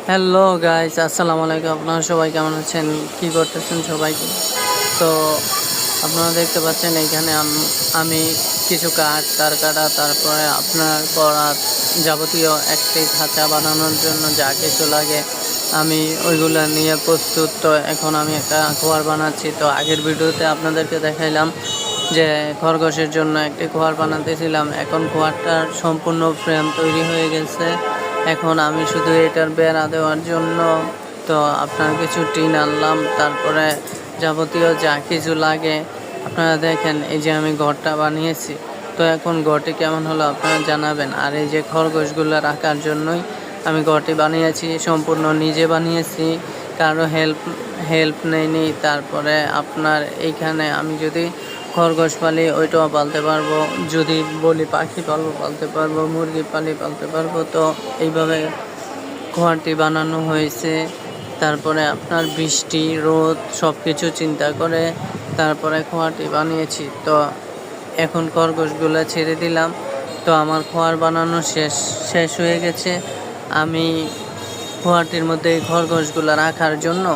Hello guys, আসসালামু আলাইকুম। আপনারা সবাই কেমন আছেন? কি করতেছেন সবাই? তো আপনারা দেখতে পাচ্ছেন এইখানে আমি কিছু কাঠ তার কাটা, তারপরে আপনার করাত যাবতীয় একটি খাঁচা বানানোর জন্য যা কিছু লাগে আমি ওইগুলো নিয়ে প্রস্তুত। তো এখন আমি একটা খোয়ার বানাচ্ছি। তো আগের ভিডিওতে আপনাদেরকে দেখাইলাম যে খরগোশের জন্য একটি খোয়ার বানাতেছিলাম। এখন খোয়ারটার সম্পূর্ণ ফ্রেম তৈরি হয়ে গেছে। এখন আমি শুধু এটার বেড়া দেওয়ার জন্য তো আপনার কিছু টিন আনলাম, তারপরে যাবতীয় যা কিছু লাগে আপনারা দেখেন। এই যে আমি ঘরটা বানিয়েছি, তো এখন ঘরটি কেমন হলো আপনারা জানাবেন। আর এই যে খরগোশগুলো রাখার জন্যই আমি ঘরটি বানিয়েছি, সম্পূর্ণ নিজে বানিয়েছি, কারো হেল্প নেইনি। তারপরে আপনার এইখানে আমি যদি খরগোশ পালি ওইটাও পালতে পারবো, যদি বলি পাখি পালবো পালতে পারবো, মুরগি পালতে পারবো। তো এইভাবে ঘরটি বানানো হয়েছে। তারপরে আপনার বৃষ্টি রোদ সব কিছু চিন্তা করে তারপরে খোয়ারটি বানিয়েছি। তো এখন খরগোশগুলো ছেড়ে দিলাম। তো আমার খোয়ার বানানো শেষ হয়ে গেছে। আমি খোয়ারটির মধ্যে এই খরগোশগুলো রাখার জন্য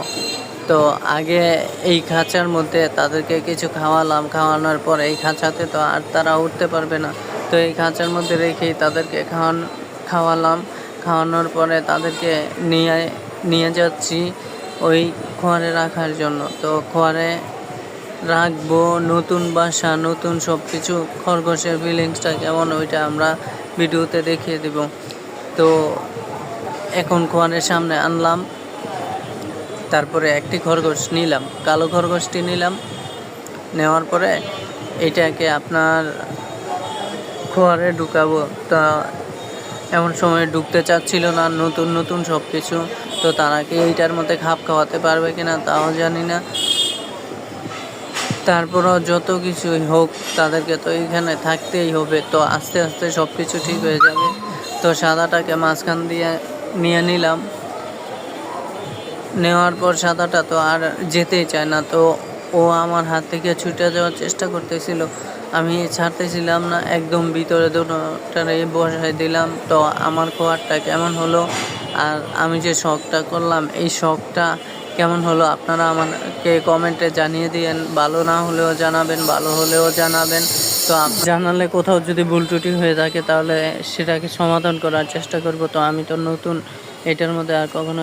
তো আগে এই খাঁচার মধ্যে তাদেরকে কিছু খাওয়ালাম, খাওয়ানোর পর এই খাঁচাতে তো আর তারা উঠতে পারবে না। তো এই খাঁচার মধ্যে রেখেই তাদেরকে খাওয়ালাম। খাওয়ানোর পরে তাদেরকে নিয়ে যাচ্ছি ওই খোয়ারে রাখার জন্য। তো খোয়ারে রাখবো, নতুন বাসা, নতুন সব কিছু। খরগোশের ফিলিংসটা কেমন ওইটা আমরা ভিডিওতে দেখিয়ে দেব। তো এখন খোয়ারের সামনে আনলাম, তারপরে একটি খরগোশ নিলাম, কালো খরগোশটি নিলাম। নেওয়ার পরে এটাকে আপনার খোয়ারে ঢুকাবো। তা এমন সময় ঢুকতে চাচ্ছিল না, নতুন সব কিছু। তো তারা কি এইটার মধ্যে খাপ খাওয়াতে পারবে কিনা তাও জানি না। তারপরও যত কিছুই হোক তাদেরকে তো এইখানে থাকতেই হবে। তো আস্তে আস্তে সব কিছু ঠিক হয়ে যাবে। তো সাদাটাকে মাঝখান দিয়ে নিয়ে নিলাম। নেওয়ার পর সাদাটা তো আর যেতেই চায় না। তো ও আমার হাত থেকে ছুটে যাওয়ার চেষ্টা করতেছিল, আমি ছাড়তেছিলাম না, একদম ভিতরে দুটোটারে বসাই দিলাম। তো আমার খোয়ারটা কেমন হলো আর আমি যে শখটা করলাম এই শখটা কেমন হলো আপনারা আমাকে কমেন্টে জানিয়ে দিয়েন। ভালো না হলেও জানাবেন, ভালো হলেও জানাবেন। তো জানালে কোথাও যদি ভুল ত্রুটি হয়ে থাকে তাহলে সেটাকে সমাধান করার চেষ্টা করব। তো আমি তো নতুন, এটার মধ্যে আর কখনো